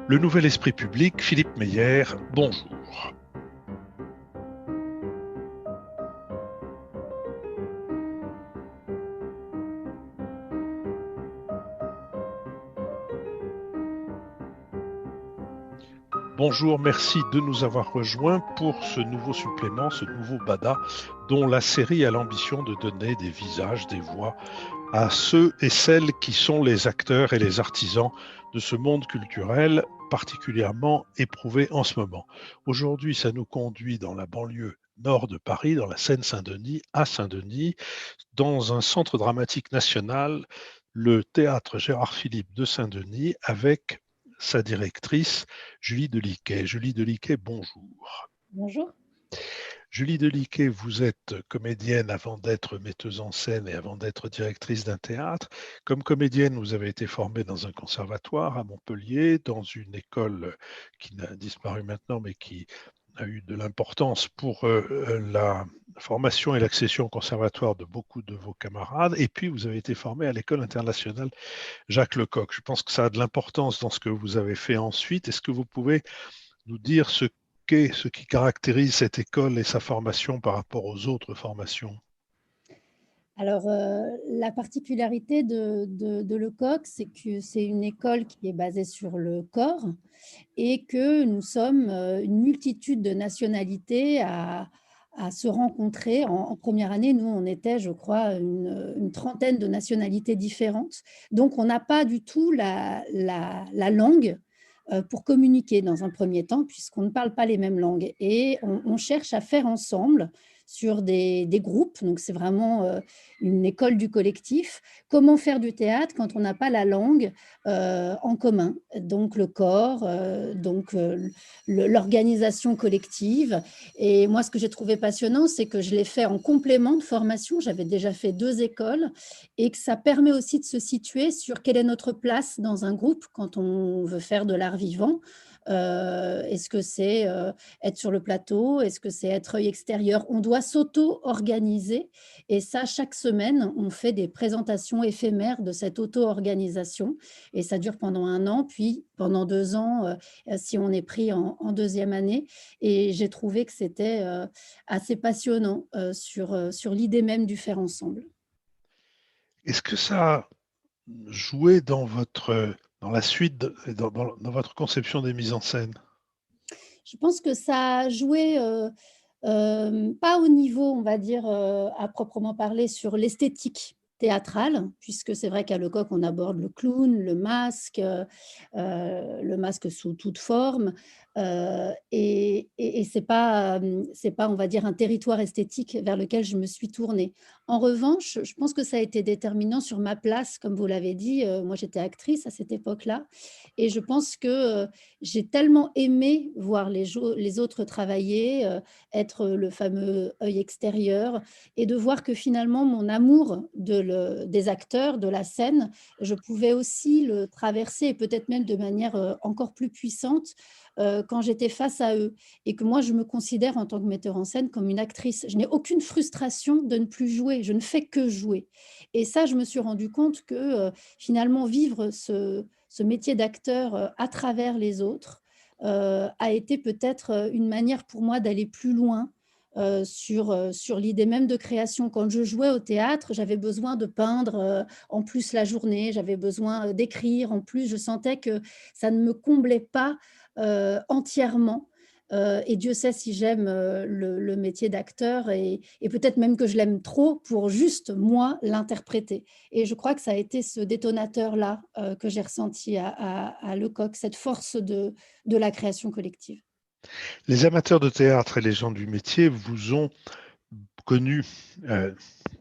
Le Nouvel Esprit Public, Philippe Meyer, bonjour. Bonjour, merci de nous avoir rejoints pour ce nouveau supplément, ce nouveau BADA, dont la série a l'ambition de donner des visages, des voix à ceux et celles qui sont les acteurs et les artisans de ce monde culturel particulièrement éprouvé en ce moment. Aujourd'hui, ça nous conduit dans la banlieue nord de Paris, dans la Seine-Saint-Denis, à Saint-Denis, dans un centre dramatique national, le théâtre Gérard Philipe de Saint-Denis, avec sa directrice, Julie Deliquet. Julie Deliquet, bonjour. Bonjour. Julie Deliquet, vous êtes comédienne avant d'être metteuse en scène et avant d'être directrice d'un théâtre. Comme comédienne, vous avez été formée dans un conservatoire à Montpellier, dans une école qui n'a disparu maintenant, mais qui a eu de l'importance pour la formation et l'accession au conservatoire de beaucoup de vos camarades. Et puis, vous avez été formée à l'école internationale Jacques Lecoq. Je pense que ça a de l'importance dans ce que vous avez fait ensuite. Est-ce que vous pouvez nous dire ce qui caractérise cette école et sa formation par rapport aux autres formations? Alors, la particularité de Lecoq, c'est que c'est une école qui est basée sur le corps et que nous sommes, une multitude de nationalités à se rencontrer. En première année, nous, on était, je crois, une trentaine de nationalités différentes. Donc on n'a pas du tout la langue, pour communiquer dans un premier temps, puisqu'on ne parle pas les mêmes langues et on cherche à faire ensemble sur des groupes. Donc c'est vraiment, une école du collectif. Comment faire du théâtre quand on n'a pas la langue, en commun? Donc le corps, l'organisation collective. Et moi, ce que j'ai trouvé passionnant, c'est que je l'ai fait en complément de formation. J'avais déjà fait 2 écoles et que ça permet aussi de se situer sur quelle est notre place dans un groupe quand on veut faire de l'art vivant. Est-ce que c'est, être sur le plateau? Est-ce que c'est être œil extérieur? On doit s'auto-organiser et ça, chaque semaine, on fait des présentations éphémères de cette auto-organisation et ça dure pendant 1 an, puis pendant 2 ans, si on est pris en 2e année. Et j'ai trouvé que c'était, assez passionnant, sur l'idée même du faire ensemble. Est-ce que ça a joué dans la suite, dans votre conception des mises en scène? Je pense que ça a joué, pas au niveau, on va dire, à proprement parler sur l'esthétique théâtrale, puisque c'est vrai qu'à Lecoq, on aborde le clown, le masque sous toute forme, et c'est pas, on va dire, un territoire esthétique vers lequel je me suis tournée. En revanche, je pense que ça a été déterminant sur ma place, comme vous l'avez dit, moi j'étais actrice à cette époque-là et je pense que, j'ai tellement aimé voir les autres travailler, être le fameux œil extérieur et de voir que finalement mon amour des acteurs, de la scène, je pouvais aussi le traverser et peut-être même de manière, encore plus puissante, quand j'étais face à eux et que moi je me considère en tant que metteur en scène comme une actrice. Je n'ai aucune frustration de ne plus jouer, je ne fais que jouer et ça je me suis rendu compte que, finalement vivre ce métier d'acteur, à travers les autres, a été peut-être, une manière pour moi d'aller plus loin, sur l'idée même de création. Quand je jouais au théâtre, j'avais besoin de peindre, en plus la journée, j'avais besoin, d'écrire en plus. Je sentais que ça ne me comblait pas, entièrement, et Dieu sait si j'aime, le métier d'acteur et peut-être même que je l'aime trop pour juste moi l'interpréter et je crois que ça a été ce détonateur-là, que j'ai ressenti à Lecoq, cette force de la création collective. Les amateurs de théâtre et les gens du métier vous ont connu,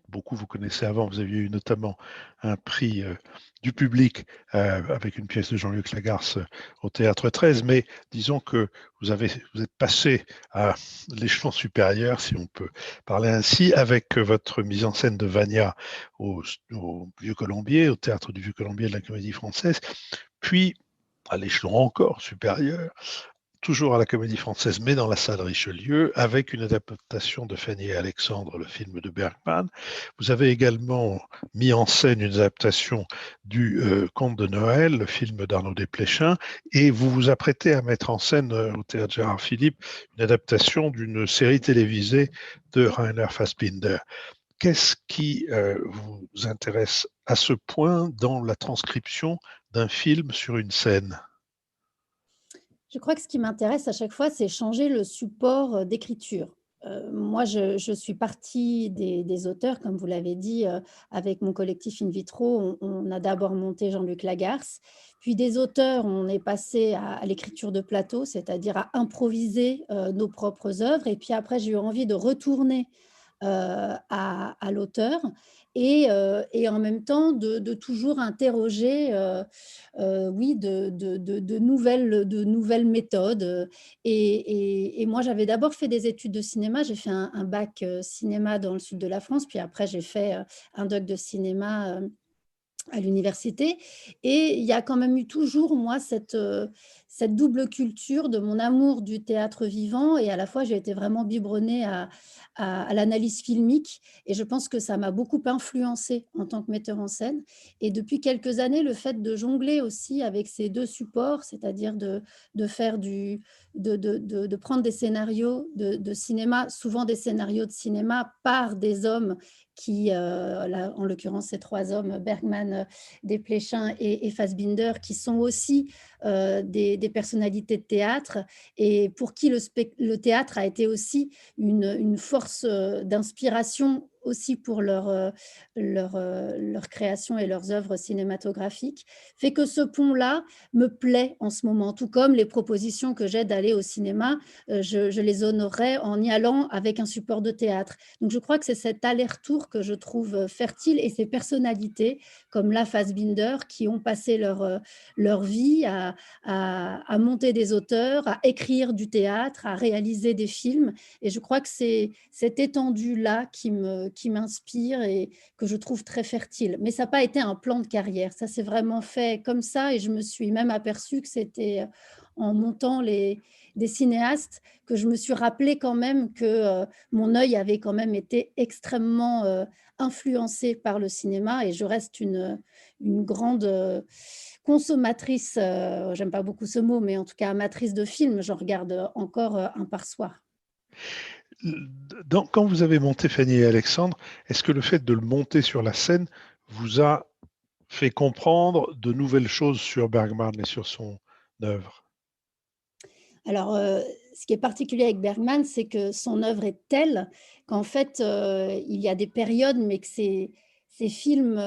beaucoup vous connaissez avant, vous aviez eu notamment un prix du public avec une pièce de Jean-Luc Lagarce au Théâtre 13, mais disons que vous êtes passé à l'échelon supérieur, si on peut parler ainsi, avec votre mise en scène de Vania au Vieux Colombier, au Théâtre du Vieux Colombier de la Comédie Française, puis à l'échelon encore supérieur, toujours à la Comédie Française, mais dans la salle Richelieu, avec une adaptation de Fanny et Alexandre, le film de Bergman. Vous avez également mis en scène une adaptation du Conte de Noël, le film d'Arnaud Desplechin, et vous vous apprêtez à mettre en scène au Théâtre Gérard Philippe une adaptation d'une série télévisée de Rainer Fassbinder. Qu'est-ce qui vous intéresse à ce point dans la transcription d'un film sur une scène? Je crois que ce qui m'intéresse à chaque fois, c'est changer le support, d'écriture. Moi, je suis partie des auteurs, comme vous l'avez dit, avec mon collectif In Vitro, on a d'abord monté Jean-Luc Lagarce, puis des auteurs, on est passé à l'écriture de plateau, c'est-à-dire à improviser, nos propres œuvres et puis après j'ai eu envie de retourner, à l'auteur et en même temps de toujours interroger, oui, de nouvelles méthodes, et moi, j'avais d'abord fait des études de cinéma. J'ai fait un bac, cinéma dans le sud de la France, puis après j'ai fait, un doc de cinéma, à l'université et il y a quand même eu toujours, moi, cette double culture de mon amour du théâtre vivant et à la fois, j'ai été vraiment biberonnée à l'analyse filmique et je pense que ça m'a beaucoup influencée en tant que metteur en scène et depuis quelques années, le fait de jongler aussi avec ces 2 supports, c'est-à-dire de faire du de prendre des scénarios de cinéma, souvent des scénarios de cinéma par des hommes qui, là, en l'occurrence, ces 3 hommes, Bergman, Desplechin et Fassbinder, qui sont aussi des personnalités de théâtre et pour qui le théâtre a été aussi une force d'inspiration aussi pour leur création et leurs œuvres cinématographiques, fait que ce pont-là me plaît en ce moment, tout comme les propositions que j'ai d'aller au cinéma, je les honorerais en y allant avec un support de théâtre. Donc je crois que c'est cet aller-retour que je trouve fertile et ces personnalités comme la Fassbinder qui ont passé leur vie à monter des auteurs, à écrire du théâtre, à réaliser des films et je crois que c'est cette étendue-là qui m'inspire et que je trouve très fertile. Mais ça n'a pas été un plan de carrière, ça s'est vraiment fait comme ça et je me suis même aperçue que c'était en montant des cinéastes que je me suis rappelé quand même que mon œil avait quand même été extrêmement influencé par le cinéma et je reste une grande consommatrice, j'aime pas beaucoup ce mot, mais en tout cas amatrice de films. J'en regarde encore un par soir. Quand vous avez monté Fanny et Alexandre, est-ce que le fait de le monter sur la scène vous a fait comprendre de nouvelles choses sur Bergman et sur son œuvre? Alors, ce qui est particulier avec Bergman, c'est que son œuvre est telle qu'en fait, il y a des périodes, mais que ces films,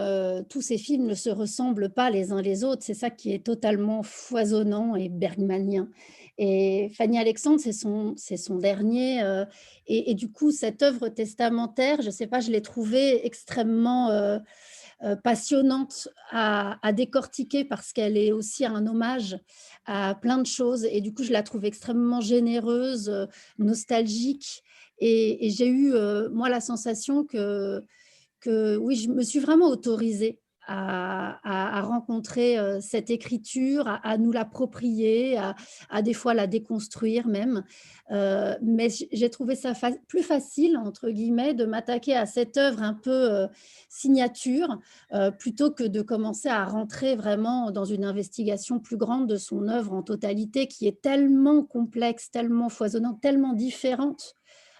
tous ces films ne se ressemblent pas les uns les autres. C'est ça qui est totalement foisonnant et bergmanien et Fanny Alexandre, c'est son dernier, et du coup, cette œuvre testamentaire, je ne sais pas, je l'ai trouvée extrêmement, passionnante à décortiquer parce qu'elle est aussi un hommage à plein de choses et du coup, je la trouve extrêmement généreuse, nostalgique et j'ai eu, moi, la sensation que oui, je me suis vraiment autorisée à rencontrer, cette écriture, à nous l'approprier, à des fois la déconstruire même. Mais j'ai trouvé ça «plus facile» entre guillemets de m'attaquer à cette œuvre un peu, signature, plutôt que de commencer à rentrer vraiment dans une investigation plus grande de son œuvre en totalité qui est tellement complexe, tellement foisonnante, tellement différente,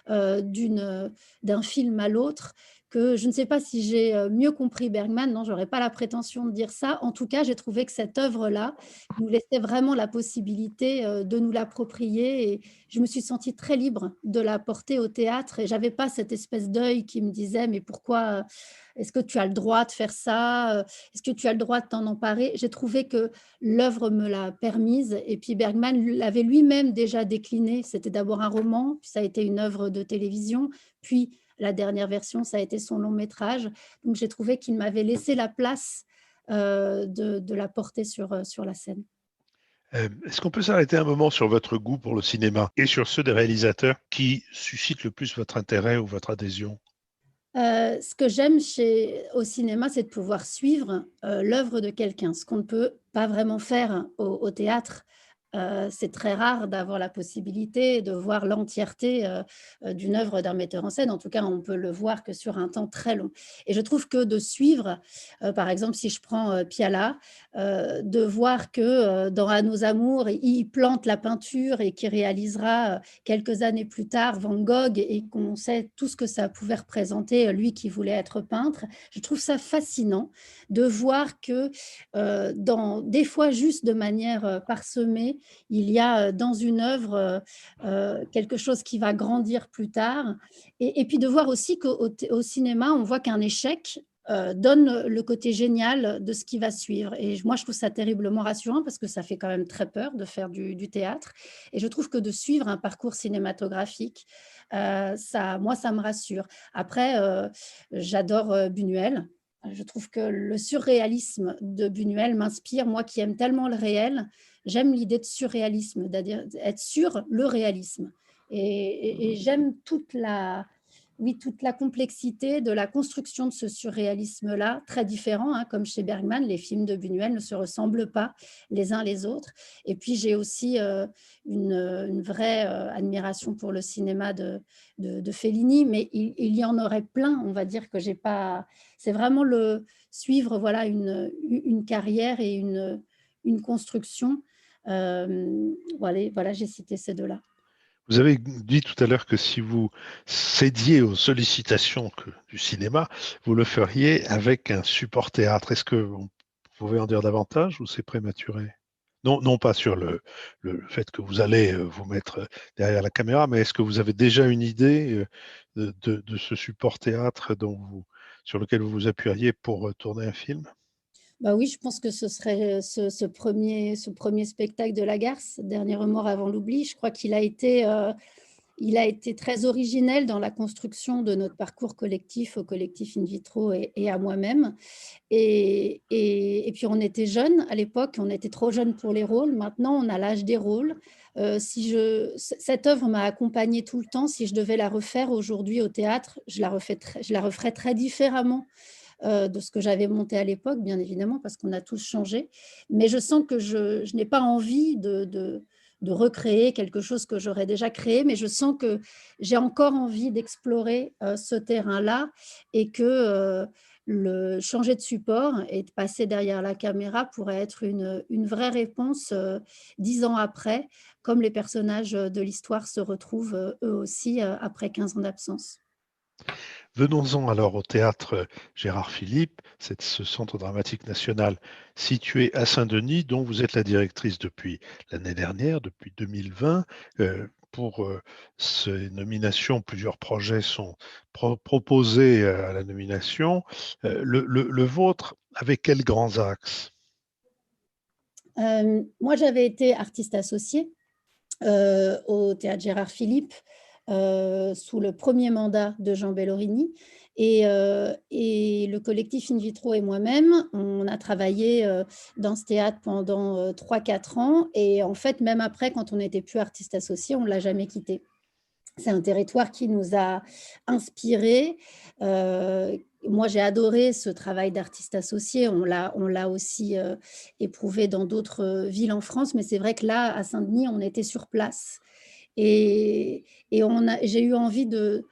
d'un film à l'autre que je ne sais pas si j'ai, mieux compris Bergman, non, j'aurais pas la prétention de dire ça. En tout cas, j'ai trouvé que cette œuvre-là nous laissait vraiment la possibilité, de nous l'approprier et je me suis sentie très libre de la porter au théâtre et j'avais pas cette espèce d'œil qui me disait: «Mais pourquoi, est-ce que tu as le droit de faire ça, Est-ce que tu as le droit de t'en emparer?» J'ai trouvé que l'œuvre me l'a permise et puis Bergman l'avait lui-même déjà décliné. C'était d'abord un roman, puis ça a été une œuvre de télévision, puis la dernière version, ça a été son long métrage. Donc j'ai trouvé qu'il m'avait laissé la place, de la porter sur la scène. Est-ce qu'on peut s'arrêter un moment sur votre goût pour le cinéma et sur ceux des réalisateurs qui suscitent le plus votre intérêt ou votre adhésion? Ce que j'aime au cinéma, c'est de pouvoir suivre, l'œuvre de quelqu'un, ce qu'on ne peut pas vraiment faire au théâtre. C'est très rare d'avoir la possibilité de voir l'entièreté, d'une œuvre d'un metteur en scène. En tout cas, on peut le voir que sur un temps très long et je trouve que de suivre, par exemple, si je prends, Piala, de voir que, dans À nos amours, il plante la peinture et qu'il réalisera, quelques années plus tard Van Gogh et qu'on sait tout ce que ça pouvait représenter, lui qui voulait être peintre. Je trouve ça fascinant de voir que, dans des fois juste de manière, parsemée, il y a, dans une œuvre, quelque chose qui va grandir plus tard et puis de voir aussi qu'au cinéma, on voit qu'un échec, donne le côté génial de ce qui va suivre et moi, je trouve ça terriblement rassurant parce que ça fait quand même très peur de faire du théâtre et je trouve que de suivre un parcours cinématographique, ça me rassure. Après, j'adore, Buñuel. Je trouve que le surréalisme de Buñuel m'inspire, moi qui aime tellement le réel, j'aime l'idée de surréalisme, c'est-à-dire être sur le réalisme et j'aime toute la complexité de la construction de ce surréalisme-là, très différent, hein, comme chez Bergman, les films de Buñuel ne se ressemblent pas les uns les autres. Et puis j'ai aussi une vraie admiration pour le cinéma de Fellini, mais il y en aurait plein, on va dire que j'ai pas. C'est vraiment le suivre voilà une carrière et une construction. Voilà, j'ai cité ces deux-là. Vous avez dit tout à l'heure que si vous cédiez aux sollicitations du cinéma, vous le feriez avec un support théâtre. Est-ce que vous pouvez en dire davantage ou c'est prématuré? Non, non pas sur le fait que vous allez vous mettre derrière la caméra, mais est-ce que vous avez déjà une idée de ce support théâtre sur lequel vous vous appuieriez pour tourner un film? Bah oui, je pense que ce serait ce premier spectacle de Lagarce, Dernier remords avant l'oubli. Je crois il a été très originel dans la construction de notre parcours collectif, au collectif In Vitro et à moi-même. Et puis on était jeunes à l'époque, on était trop jeunes pour les rôles. Maintenant, on a l'âge des rôles. Cette œuvre m'a accompagnée tout le temps. Si je devais la refaire aujourd'hui au théâtre, je la referais très différemment de ce que j'avais monté à l'époque, bien évidemment, parce qu'on a tous changé. Mais je sens que je n'ai pas envie de recréer quelque chose que j'aurais déjà créé, mais je sens que j'ai encore envie d'explorer ce terrain-là et que le changer de support et de passer derrière la caméra pourrait être une vraie réponse 10 ans après, comme les personnages de l'histoire se retrouvent eux aussi après 15 ans d'absence. Venons-en alors au théâtre Gérard Philippe, ce centre dramatique national situé à Saint-Denis, dont vous êtes la directrice depuis l'année dernière, depuis 2020. Pour ces nominations, plusieurs projets sont proposés à la nomination. Le vôtre, avec quels grands axes? Moi, j'avais été artiste associée au théâtre Gérard Philippe, sous le premier mandat de Jean Bellorini et le collectif In Vitro et moi-même, on a travaillé, dans ce théâtre pendant, 3-4 ans et en fait, même après, quand on n'était plus artiste associé, on ne l'a jamais quitté. C'est un territoire qui nous a inspirés. Moi, j'ai adoré ce travail d'artiste associé. On l'a aussi, éprouvé dans d'autres, villes en France, mais c'est vrai que là, à Saint-Denis, on était sur place et j'ai eu envie de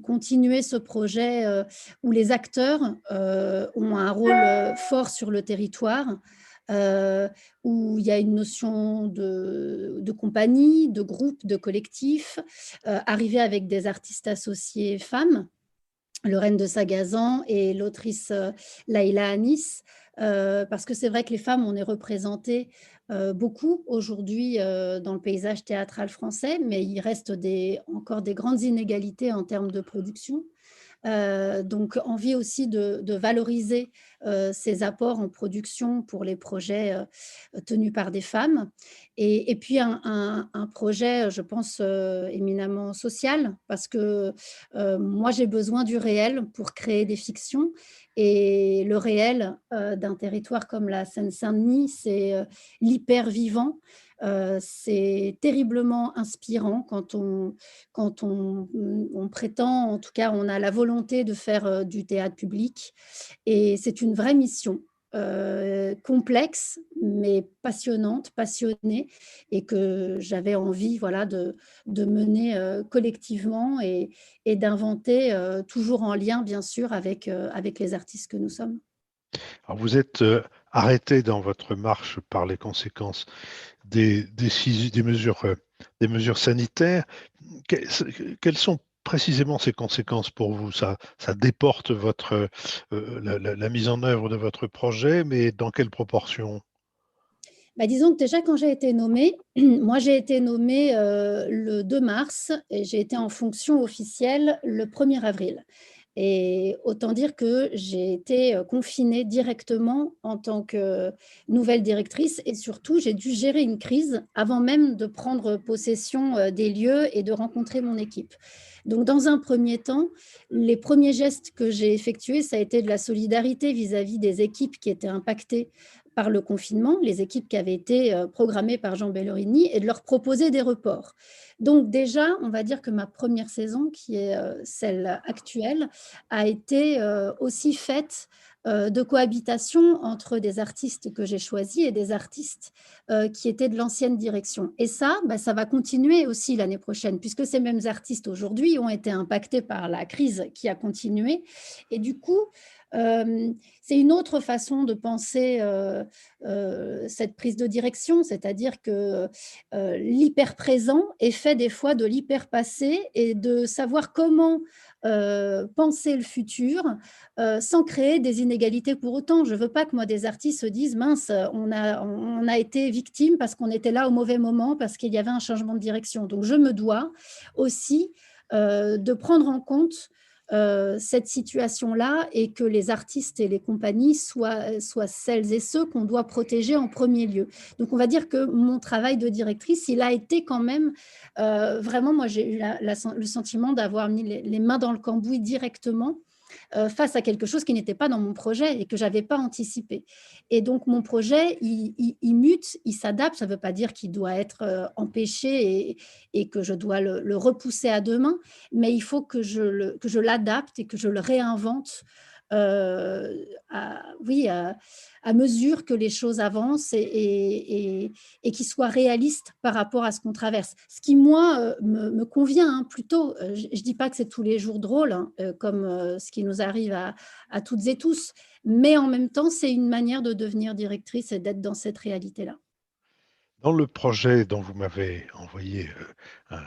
continuer ce projet, où les acteurs, ont un rôle, fort sur le territoire, où il y a une notion de compagnie, de groupe, de collectif, arriver avec des artistes associés femmes, Lorraine de Sagazan et l'autrice, Laïla Anis, parce que c'est vrai que les femmes, on est représentées, beaucoup aujourd'hui, dans le paysage théâtral français, mais il reste encore des grandes inégalités en termes de production. Donc envie aussi de valoriser, ces apports en production pour les projets, tenus par des femmes et puis un projet, je pense, éminemment social parce que, moi j'ai besoin du réel pour créer des fictions et le réel, d'un territoire comme la Seine-Saint-Denis, c'est, l'hyper vivant, c'est terriblement inspirant quand on prétend, en tout cas, on a la volonté de faire, du théâtre public et c'est une vraie mission. complexe, mais passionnante, passionnée, et que j'avais envie, voilà, de mener collectivement, et d'inventer, toujours en lien, bien sûr, avec les artistes que nous sommes. Alors vous êtes arrêté dans votre marche par les conséquences des mesures sanitaires. Quelles sont précisément ces conséquences pour vous? Ça déporte la mise en œuvre de votre projet, mais dans quelle proportion? Bah, disons que déjà quand j'ai été nommée, moi j'ai été nommée, le 2 mars, et j'ai été en fonction officielle le 1er avril. Et autant dire que j'ai été, confinée directement en tant que nouvelle directrice, et surtout j'ai dû gérer une crise avant même de prendre possession, des lieux et de rencontrer mon équipe. Donc dans un premier temps, les premiers gestes que j'ai effectués, ça a été de la solidarité vis-à-vis des équipes qui étaient impactées par le confinement, les équipes qui avaient été, programmées par Jean Bellorini, et de leur proposer des reports. Donc déjà, on va dire que ma première saison, qui est, celle actuelle, a été, aussi faite, de cohabitation entre des artistes que j'ai choisis et des artistes, qui étaient de l'ancienne direction. Et ça, bah, ça va continuer aussi l'année prochaine, puisque ces mêmes artistes aujourd'hui ont été impactés par la crise qui a continué. Et du coup, c'est une autre façon de penser, cette prise de direction, c'est-à-dire que, l'hyper présent est fait des fois de l'hyper passé, et de savoir comment, penser le futur, sans créer des inégalités pour autant. Je ne veux pas que moi des artistes se disent: «Mince, on a été victime parce qu'on était là au mauvais moment, parce qu'il y avait un changement de direction». Donc je me dois aussi, de prendre en compte, cette situation-là, et que les artistes et les compagnies soient celles et ceux qu'on doit protéger en premier lieu. Donc on va dire que mon travail de directrice, il a été quand même, vraiment, moi j'ai eu le sentiment d'avoir mis les mains dans le cambouis directement, face à quelque chose qui n'était pas dans mon projet et que j'avais pas anticipé. Et donc mon projet, il mute, il s'adapte. Ça ne veut pas dire qu'il doit être, empêché, et que je dois le repousser à demain, mais il faut que je l'adapte et que je le réinvente, oui, à mesure que les choses avancent, et qui soit réaliste par rapport à ce qu'on traverse. Ce qui, moi, me convient, hein, plutôt. Je ne dis pas que c'est tous les jours drôle, hein, comme, ce qui nous arrive à toutes et tous, mais en même temps, c'est une manière de devenir directrice et d'être dans cette réalité-là. Dans le projet dont vous m'avez envoyé un,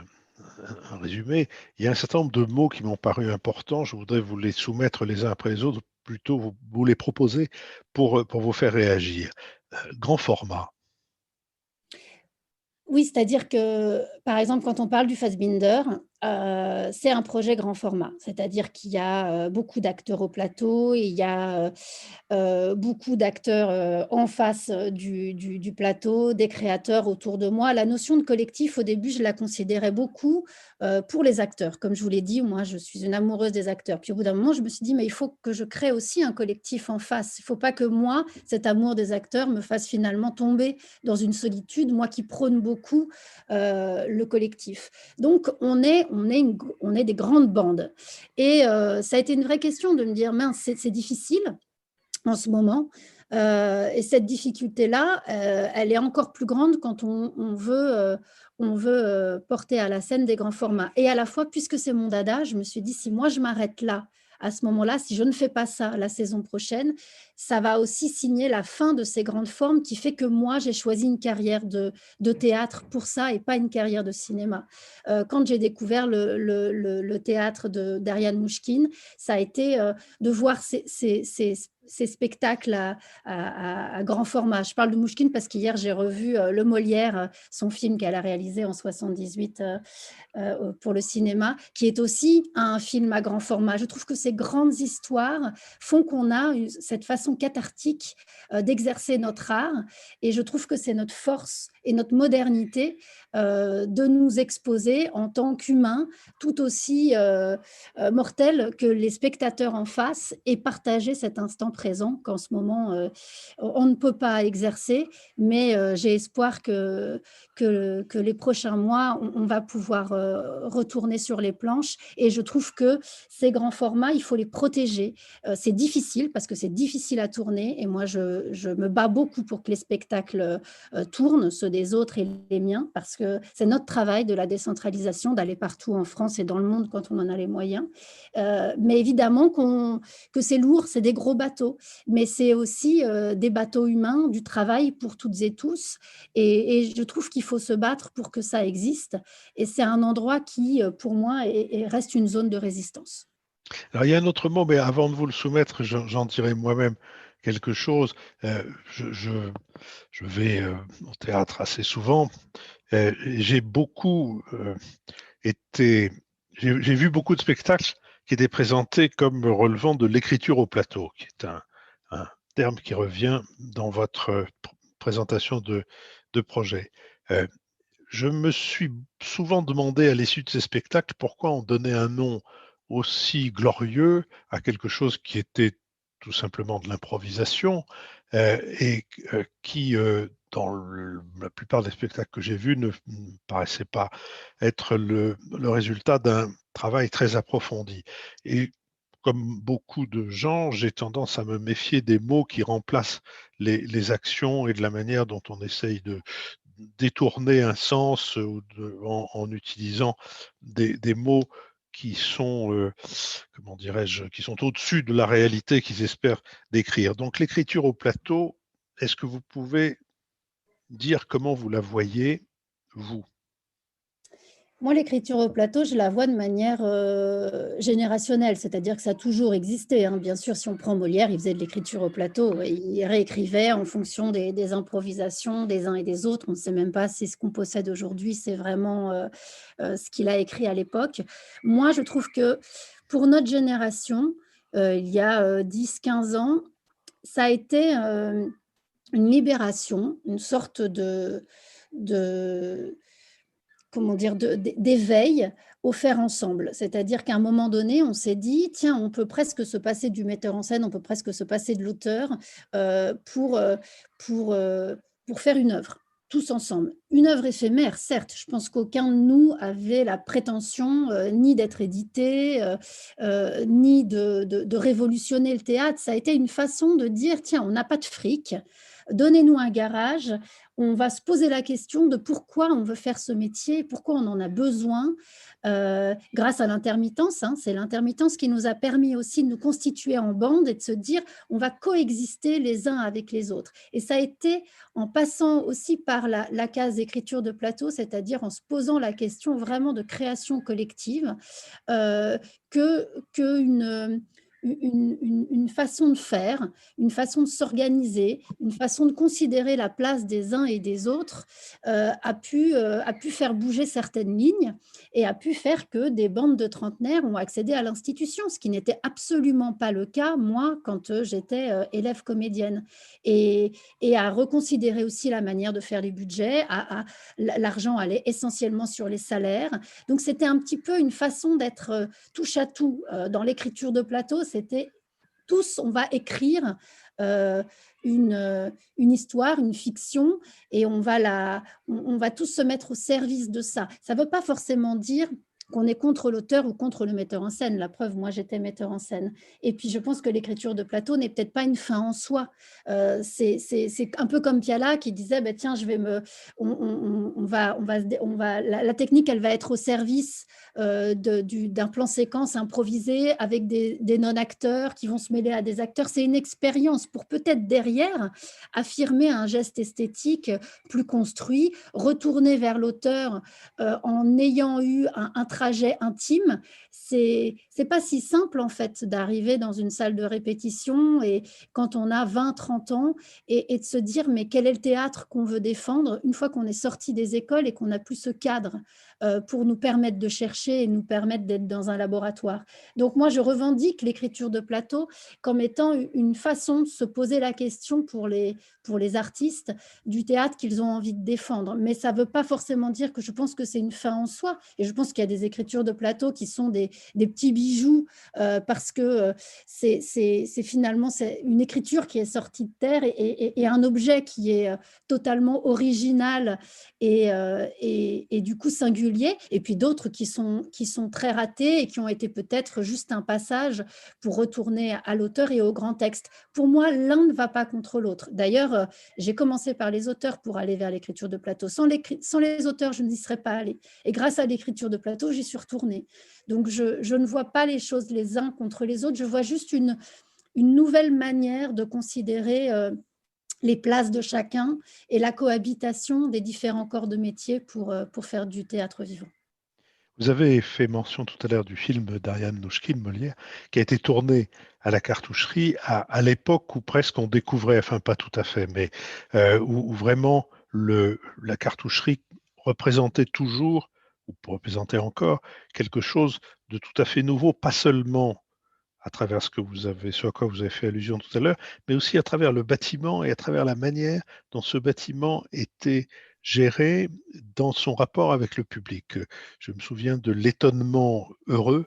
un résumé, il y a un certain nombre de mots qui m'ont paru importants. Je voudrais vous les soumettre les uns après les autres, plutôt vous les proposer pour vous faire réagir. Grand format. Oui, c'est-à-dire que, par exemple, quand on parle du Fassbinder, c'est un projet grand format. C'est-à-dire qu'il y a, beaucoup d'acteurs au plateau, et il y a, beaucoup d'acteurs, en face, du plateau, des créateurs autour de moi. La notion de collectif, au début, je la considérais beaucoup, pour les acteurs. Comme je vous l'ai dit, moi, je suis une amoureuse des acteurs. Puis au bout d'un moment, je me suis dit: «Mais il faut que je crée aussi un collectif en face. Il ne faut pas que moi, cet amour des acteurs, me fasse finalement tomber dans une solitude», moi qui prône beaucoup, le collectif. Donc on est des grandes bandes, et ça a été une vraie question de me dire: «Mince, c'est difficile en ce moment». Et cette difficulté-là, elle est encore plus grande quand on veut, porter à la scène des grands formats. Et à la fois, puisque c'est mon dada, je me suis dit: «Si moi je m'arrête là, à ce moment-là, si je ne fais pas ça la saison prochaine, ça va aussi signer la fin de ces grandes formes, qui fait que moi j'ai choisi une carrière de théâtre pour ça, et pas une carrière de cinéma». Quand j'ai découvert le théâtre d'Ariane Mouchkine, ça a été, de voir ces spectacles à grand format. Je parle de Mouchkine parce qu'hier j'ai revu, Le Molière, son film qu'elle a réalisé en 78, pour le cinéma, qui est aussi un film à grand format. Je trouve que ces grandes histoires font qu'on a cette façon cathartique, d'exercer notre art, et je trouve que c'est notre force et notre modernité, de nous exposer en tant qu'humains, tout aussi mortels que les spectateurs en face, et partager cet instant présent qu'en ce moment, on ne peut pas exercer, mais j'ai espoir que les prochains mois, on va pouvoir retourner sur les planches. Et je trouve que ces grands formats, il faut les protéger. C'est difficile parce que c'est difficile à tourner et moi, je me bats beaucoup pour que les spectacles tournent, ceux des autres et les miens, parce que c'est notre travail de la décentralisation, d'aller partout en France et dans le monde quand on en a les moyens. Mais évidemment que c'est lourd, c'est des gros bateaux, mais c'est aussi des bateaux humains, du travail pour toutes et tous. Et je trouve qu'il faut se battre pour que ça existe. Et c'est un endroit qui, pour moi, reste une zone de résistance. Alors, il y a un autre mot, mais avant de vous le soumettre, j'en dirai moi-même quelque chose. Euh, je, je- je vais au théâtre assez souvent. J'ai beaucoup été, j'ai vu beaucoup de spectacles qui étaient présentés comme relevant de l'écriture au plateau, qui est un terme qui revient dans votre présentation de projet. Euh, je me suis souvent demandé à l'issue de ces spectacles pourquoi on donnait un nom aussi glorieux à quelque chose qui était tout simplement de l'improvisation et qui, dans la plupart des spectacles que j'ai vus, ne paraissait pas être le résultat d'un travail très approfondi. Et comme beaucoup de gens, j'ai tendance à me méfier des mots qui remplacent les actions et de la manière dont on essaye de détourner un sens en utilisant des mots qui sont, comment dirais-je, qui sont au-dessus de la réalité qu'ils espèrent décrire. Donc l'écriture au plateau, est-ce que vous pouvez dire comment vous la voyez, vous? Moi, l'écriture au plateau, je la vois de manière générationnelle, c'est-à-dire que ça a toujours existé, hein. Bien sûr, si on prend Molière, il faisait de l'écriture au plateau, et il réécrivait en fonction des improvisations des uns et des autres. On ne sait même pas si ce qu'on possède aujourd'hui, c'est vraiment ce qu'il a écrit à l'époque. Moi, je trouve que pour notre génération, il y a 10-15 ans, ça a été une libération, une sorte de comment dire, d'éveil au faire ensemble. C'est-à-dire qu'à un moment donné, on s'est dit, tiens, on peut presque se passer du metteur en scène, on peut presque se passer de l'auteur euh, pour, euh, pour, euh, pour faire une œuvre, tous ensemble. Une œuvre éphémère, certes, je pense qu'aucun de nous avait la prétention ni d'être édité, ni de révolutionner le théâtre. Ça a été une façon de dire, tiens, on n'a pas de fric, donnez-nous un garage, on va se poser la question de pourquoi on veut faire ce métier, pourquoi on en a besoin, grâce à l'intermittence. Hein, c'est l'intermittence qui nous a permis aussi de nous constituer en bande et de se dire on va coexister les uns avec les autres. Et ça a été en passant aussi par la case écriture de plateau, c'est-à-dire en se posant la question vraiment de création collective, euh, qu'une une façon de faire, une façon de s'organiser, une façon de considérer la place des uns et des autres a pu faire bouger certaines lignes et a pu faire que des bandes de trentenaires ont accédé à l'institution, ce qui n'était absolument pas le cas, moi, quand j'étais élève comédienne. Et à reconsidérer aussi la manière de faire les budgets, l'argent allait essentiellement sur les salaires. Donc, c'était un petit peu une façon d'être touche à tout. Dans l'écriture de plateau, c'était tous, on va écrire euh, une histoire, une fiction, et on va tous se mettre au service de ça. Ça ne veut pas forcément dire qu'on est contre l'auteur ou contre le metteur en scène. La preuve, moi, j'étais metteur en scène. Et puis, je pense que l'écriture de plateau n'est peut-être pas une fin en soi. C'est un peu comme Piala qui disait, bah, tiens, la technique, elle va être au service d'un plan séquence improvisé avec des non-acteurs qui vont se mêler à des acteurs. C'est une expérience pour peut-être derrière affirmer un geste esthétique plus construit, retourner vers l'auteur en ayant eu un trajet intime. C'est pas si simple en fait d'arriver dans une salle de répétition et quand on a 20-30 ans et de se dire mais quel est le théâtre qu'on veut défendre une fois qu'on est sorti des écoles et qu'on n'a plus ce cadre pour nous permettre de chercher et nous permettre d'être dans un laboratoire. Donc moi, je revendique l'écriture de plateau comme étant une façon de se poser la question pour les artistes du théâtre qu'ils ont envie de défendre. Mais ça ne veut pas forcément dire que je pense que c'est une fin en soi. Et je pense qu'il y a des l'écriture de plateau qui sont des petits bijoux, parce que c'est finalement c'est une écriture qui est sortie de terre et un objet qui est totalement original et du coup singulier, et puis d'autres qui sont très ratés et qui ont été peut-être juste un passage pour retourner à l'auteur et au grand texte. Pour moi, l'un ne va pas contre l'autre. D'ailleurs, j'ai commencé par les auteurs pour aller vers l'écriture de plateau. Sans les auteurs, je n'y serais pas allée. Et grâce à l'écriture de plateau, j'y suis retournée. Donc, je ne vois pas les choses les uns contre les autres. Je vois juste une nouvelle manière de considérer les places de chacun et la cohabitation des différents corps de métier pour faire du théâtre vivant. Vous avez fait mention tout à l'heure du film d'Ariane Nouchkine, Molière, qui a été tourné à la cartoucherie à l'époque où presque on découvrait, enfin pas tout à fait, mais où vraiment la cartoucherie représentait toujours, ou représentait encore, quelque chose de tout à fait nouveau, pas seulement à travers ce à quoi vous avez fait allusion tout à l'heure, mais aussi à travers le bâtiment et à travers la manière dont ce bâtiment était géré dans son rapport avec le public. Je me souviens de l'étonnement heureux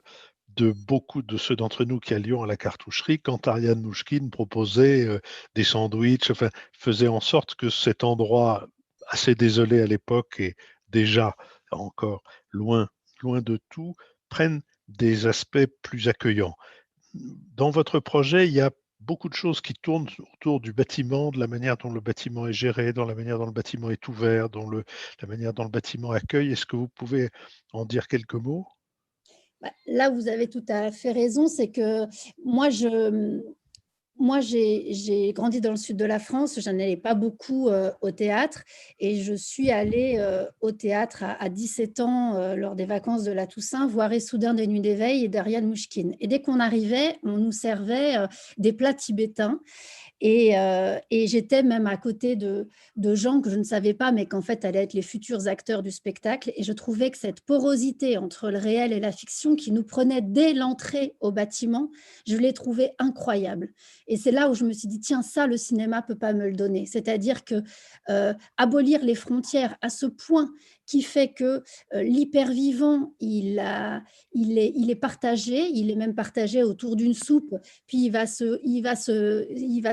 de beaucoup de ceux d'entre nous qui allions à la cartoucherie quand Ariane Nouchkine proposait des sandwichs, enfin, faisait en sorte que cet endroit assez désolé à l'époque et déjà encore loin, loin de tout, prenne des aspects plus accueillants. Dans votre projet, il y a beaucoup de choses qui tournent autour du bâtiment, de la manière dont le bâtiment est géré, dans la manière dont le bâtiment est ouvert, la manière dont le bâtiment accueille. Est-ce que vous pouvez en dire quelques mots? Bah, là, vous avez tout à fait raison, c'est que moi, j'ai grandi dans le sud de la France, je n'allais pas beaucoup au théâtre et je suis allée au théâtre à 17 ans lors des vacances de la Toussaint, voir Issoudun des Nuits d'éveil et d'Ariane Mouchkine. Et dès qu'on arrivait, on nous servait des plats tibétains et j'étais même à côté de gens que je ne savais pas, mais qu'en fait allaient être les futurs acteurs du spectacle. Et je trouvais que cette porosité entre le réel et la fiction qui nous prenait dès l'entrée au bâtiment, je l'ai trouvée incroyable. Et c'est là où je me suis dit, tiens, ça, le cinéma peut pas me le donner. C'est-à-dire que abolir les frontières à ce point qui fait que l'hypervivant, il est partagé, il est même partagé autour d'une soupe, puis il va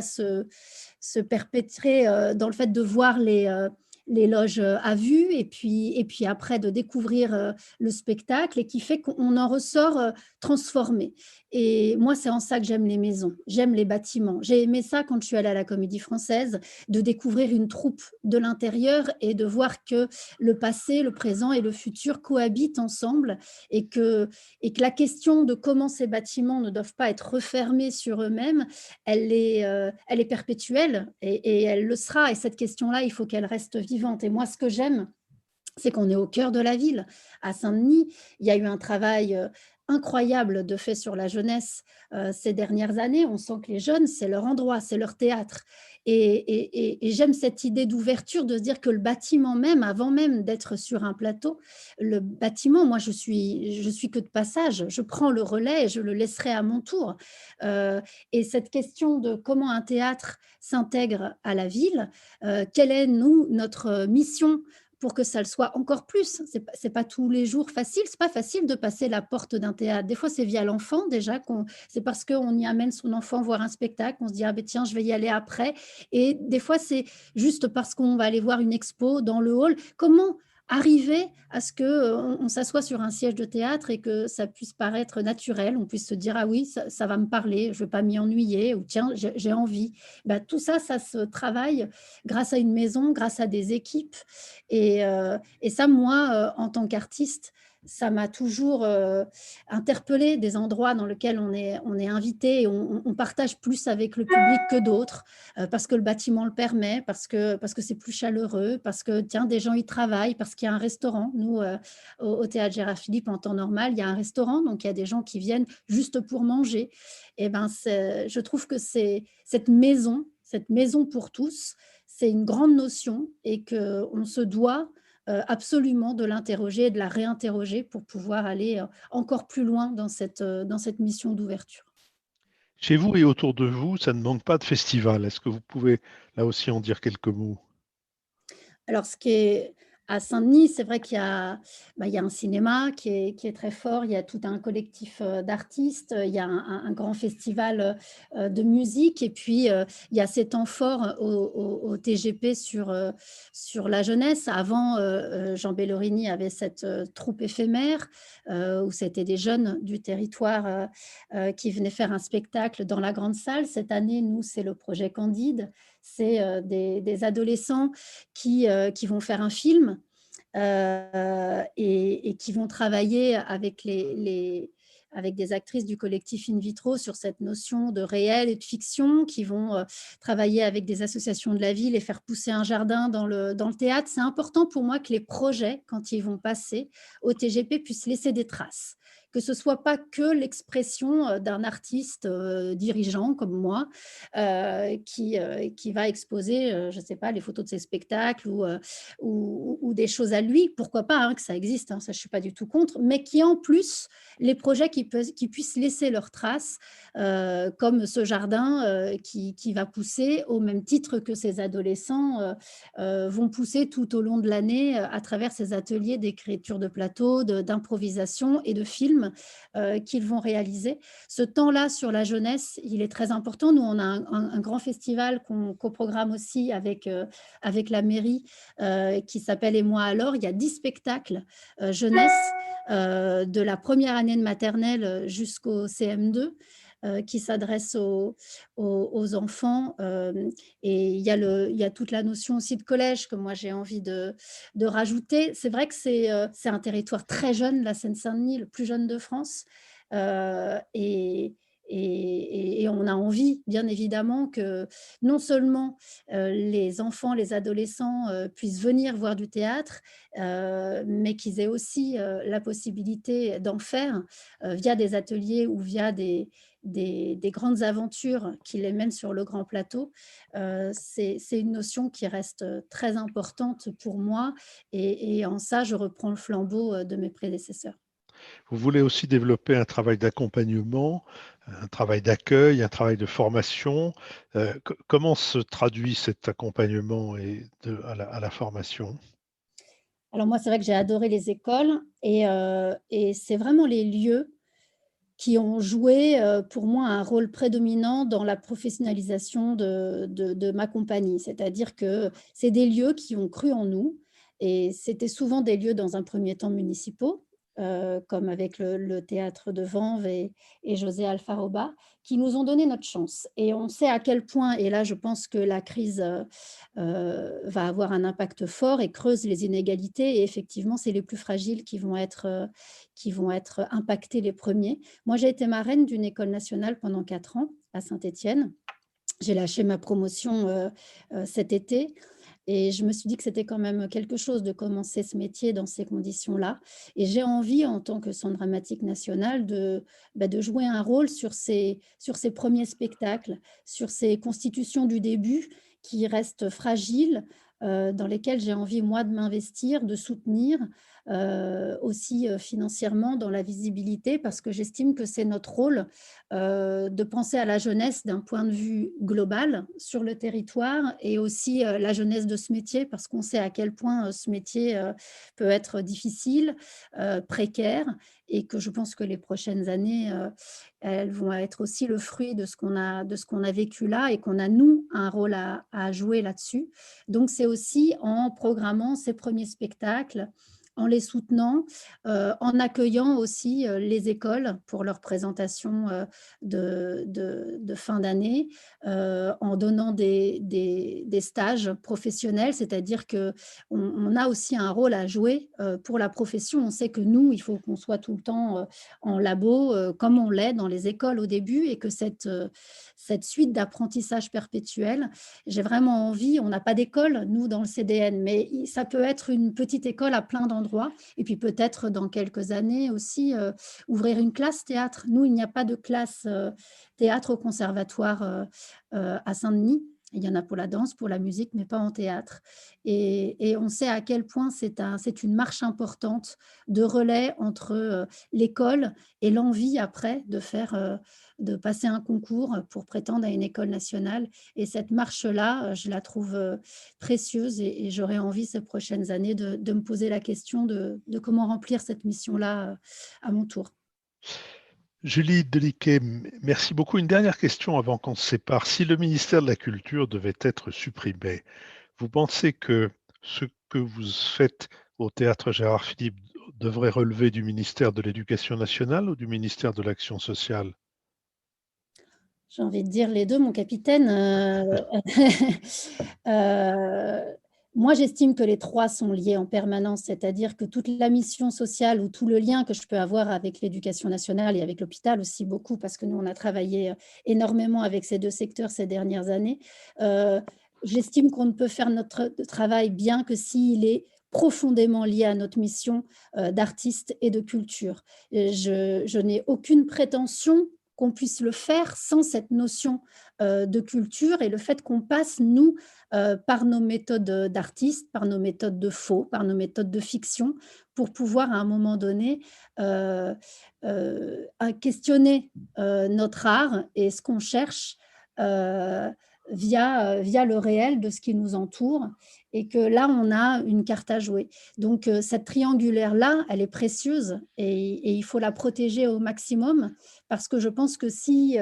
se perpétrer dans le fait de voir les loges à vue et puis après de découvrir le spectacle et qui fait qu'on en ressort transformé. Et moi, c'est en ça que j'aime les maisons, j'aime les bâtiments. J'ai aimé ça quand je suis allée à la Comédie Française, de découvrir une troupe de l'intérieur et de voir que le passé, le présent et le futur cohabitent ensemble et que la question de comment ces bâtiments ne doivent pas être refermés sur eux-mêmes, elle est perpétuelle et elle le sera. Et cette question-là, il faut qu'elle reste vivante. Et moi, ce que j'aime, c'est qu'on est au cœur de la ville. À Saint-Denis, il y a eu un travail incroyable de fait sur la jeunesse ces dernières années. On sent que les jeunes, c'est leur endroit, c'est leur théâtre. Et j'aime cette idée d'ouverture, de se dire que le bâtiment même, avant même d'être sur un plateau, le bâtiment, moi, je suis que de passage. Je prends le relais et je le laisserai à mon tour. Et cette question de comment un théâtre s'intègre à la ville, quelle est, nous, notre mission pour que ça le soit encore plus. C'est pas tous les jours facile. C'est pas facile de passer la porte d'un théâtre. Des fois, c'est via l'enfant déjà. C'est parce qu'on y amène son enfant voir un spectacle. On se dit, ah ben tiens, je vais y aller après. Et des fois, c'est juste parce qu'on va aller voir une expo dans le hall. Comment arriver à ce que on s'assoit sur un siège de théâtre et que ça puisse paraître naturel, on puisse se dire ah oui ça va me parler, je ne vais pas m'y ennuyer ou tiens j'ai envie. Ben, tout ça, ça se travaille grâce à une maison, grâce à des équipes et ça moi en tant qu'artiste ça m'a toujours interpellée, des endroits dans lesquels on est invité et on partage plus avec le public que d'autres parce que le bâtiment le permet, parce que c'est plus chaleureux, parce que tiens, des gens y travaillent, parce qu'il y a un restaurant. Nous, au théâtre Gérard Philippe, en temps normal, il y a un restaurant, donc il y a des gens qui viennent juste pour manger. Et ben, je trouve que c'est cette maison pour tous, c'est une grande notion et qu'on se doit absolument de l'interroger et de la réinterroger pour pouvoir aller encore plus loin dans cette mission d'ouverture. Chez vous et autour de vous, ça ne manque pas de festivals. Est-ce que vous pouvez là aussi en dire quelques mots? Alors, ce qui est À Saint-Denis, c'est vrai qu'il y a, il y a un cinéma qui est très fort, il y a tout un collectif, d'artistes, il y a un grand festival, de musique et puis, il y a ces temps forts au TGP sur la jeunesse. Avant, Jean Bellorini avait cette, troupe éphémère, où c'était des jeunes du territoire, qui venaient faire un spectacle dans la grande salle. Cette année, nous, c'est le projet Candide. C'est, des adolescents qui vont faire un film, et qui vont travailler avec avec des actrices du collectif In Vitro sur cette notion de réel et de fiction, qui vont travailler avec des associations de la ville et faire pousser un jardin dans le théâtre. C'est important pour moi que les projets, quand ils vont passer au TGP, puissent laisser des traces, que ce soit pas que l'expression d'un artiste dirigeant comme moi, qui va exposer, je ne sais pas, les photos de ses spectacles ou des choses à lui, pourquoi pas, hein, que ça existe, hein, ça je ne suis pas du tout contre, mais qui en plus, les projets qui puissent laisser leurs traces, comme ce jardin qui va pousser au même titre que ces adolescents vont pousser tout au long de l'année à travers ces ateliers d'écriture de plateau, d'improvisation et de films qu'ils vont réaliser. Ce temps-là sur la jeunesse, il est très important. Nous, on a un grand festival qu'on co-programme aussi avec la mairie qui s'appelle Et moi alors. Il y a 10 spectacles jeunesse de la première année de maternelle jusqu'au CM2 qui s'adressent aux enfants. Et il y a toute la notion aussi de collège que moi j'ai envie de rajouter. C'est vrai que c'est un territoire très jeune, la Seine-Saint-Denis, le plus jeune de France. Et, et on a envie, bien évidemment, que non seulement les enfants, les adolescents puissent venir voir du théâtre, mais qu'ils aient aussi la possibilité d'en faire via des ateliers ou via des grandes aventures qui les mènent sur le grand plateau. C'est une notion qui reste très importante pour moi et en ça, je reprends le flambeau de mes prédécesseurs. Vous voulez aussi développer un travail d'accompagnement, un travail d'accueil, un travail de formation. Comment se traduit cet accompagnement à la formation? Alors moi, c'est vrai que j'ai adoré les écoles et c'est vraiment les lieux qui ont joué, pour moi un rôle prédominant dans la professionnalisation de ma compagnie. C'est-à-dire que c'est des lieux qui ont cru en nous et c'était souvent des lieux dans un premier temps municipaux, comme avec le théâtre de Vanves et José Alfaroba, qui nous ont donné notre chance et on sait à quel point et là je pense que la crise, va avoir un impact fort et creuse les inégalités et effectivement c'est les plus fragiles qui vont être impactés les premiers. Moi, j'ai été marraine d'une école nationale pendant 4 ans à Saint-Étienne. J'ai lâché ma promotion cet été et je me suis dit que c'était quand même quelque chose de commencer ce métier dans ces conditions-là. Et j'ai envie, en tant que centre dramatique national, de jouer un rôle sur ces premiers spectacles, sur ces constitutions du début qui restent fragiles, dans lesquelles j'ai envie, moi, de m'investir, de soutenir, aussi financièrement dans la visibilité, parce que j'estime que c'est notre rôle de penser à la jeunesse d'un point de vue global sur le territoire et aussi la jeunesse de ce métier parce qu'on sait à quel point ce métier peut être difficile, précaire et que je pense que les prochaines années, elles vont être aussi le fruit de ce qu'on a vécu là et qu'on a, nous, un rôle à jouer là-dessus. Donc, c'est aussi en programmant ces premiers spectacles, en les soutenant, en accueillant aussi les écoles pour leurs présentations de fin d'année, en donnant des stages professionnels, c'est-à-dire qu'on a aussi un rôle à jouer pour la profession. On sait que nous, il faut qu'on soit tout le temps en labo, comme on l'est dans les écoles au début, et que cette suite d'apprentissage perpétuel, j'ai vraiment envie, on n'a pas d'école, nous, dans le CDN, mais ça peut être une petite école à plein d'endroits, et puis peut-être dans quelques années aussi, ouvrir une classe théâtre. Nous, il n'y a pas de classe théâtre au conservatoire à Saint-Denis. Il y en a pour la danse, pour la musique, mais pas en théâtre. Et on sait à quel point c'est une marche importante de relais entre, l'école et l'envie après de passer un concours pour prétendre à une école nationale. Et cette marche-là, je la trouve, précieuse et j'aurais envie ces prochaines années de me poser la question de comment remplir cette mission-là, à mon tour. Julie Deliquet, merci beaucoup. Une dernière question avant qu'on se sépare. Si le ministère de la Culture devait être supprimé, vous pensez que ce que vous faites au Théâtre Gérard Philippe devrait relever du ministère de l'Éducation nationale ou du ministère de l'Action sociale? J'ai envie de dire les 2, mon capitaine, heu, moi, j'estime que les 3 sont liés en permanence, c'est-à-dire que toute la mission sociale ou tout le lien que je peux avoir avec l'éducation nationale et avec l'hôpital aussi beaucoup parce que nous, on a travaillé, énormément avec ces 2 secteurs ces dernières années. Heu, J'estime qu'on ne peut faire notre travail bien que s'il est profondément lié à notre mission, d'artiste et de culture. Je n'ai aucune prétention qu'on puisse le faire sans cette notion, de culture et le fait qu'on passe, nous, par nos méthodes, d'artistes, par nos méthodes de faux, par nos méthodes de fiction, pour pouvoir à un moment donné, heu à questionner, notre art et ce qu'on cherche, heu, via le réel de ce qui nous entoure et que là, on a une carte à jouer. Donc cette triangulaire-là, elle est précieuse et il faut la protéger au maximum parce que je pense que si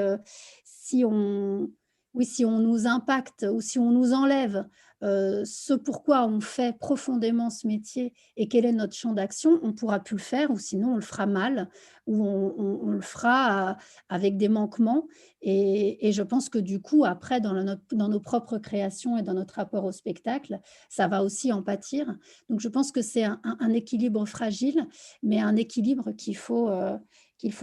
on oui, si on nous impacte ou si on nous enlève, ce pourquoi on fait profondément ce métier et quel est notre champ d'action, on ne pourra plus le faire ou sinon on le fera mal ou on le fera avec des manquements et je pense que du coup après dans nos propres créations et dans notre rapport au spectacle, ça va aussi en pâtir. Donc je pense que c'est un équilibre fragile, mais un équilibre qu'il faut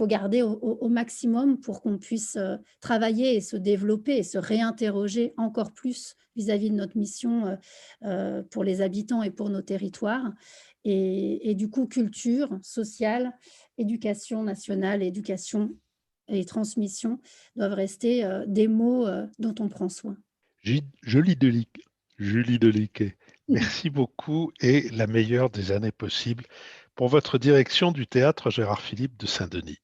garder au maximum pour qu'on puisse, travailler et se développer et se réinterroger encore plus vis-à-vis de notre mission, pour les habitants et pour nos territoires et du coup culture, sociale, éducation nationale, éducation et transmission doivent rester, des mots, dont on prend soin. Julie Deliquet, Julie Deliquet, merci beaucoup et la meilleure des années possibles pour votre direction du Théâtre Gérard Philippe de Saint-Denis.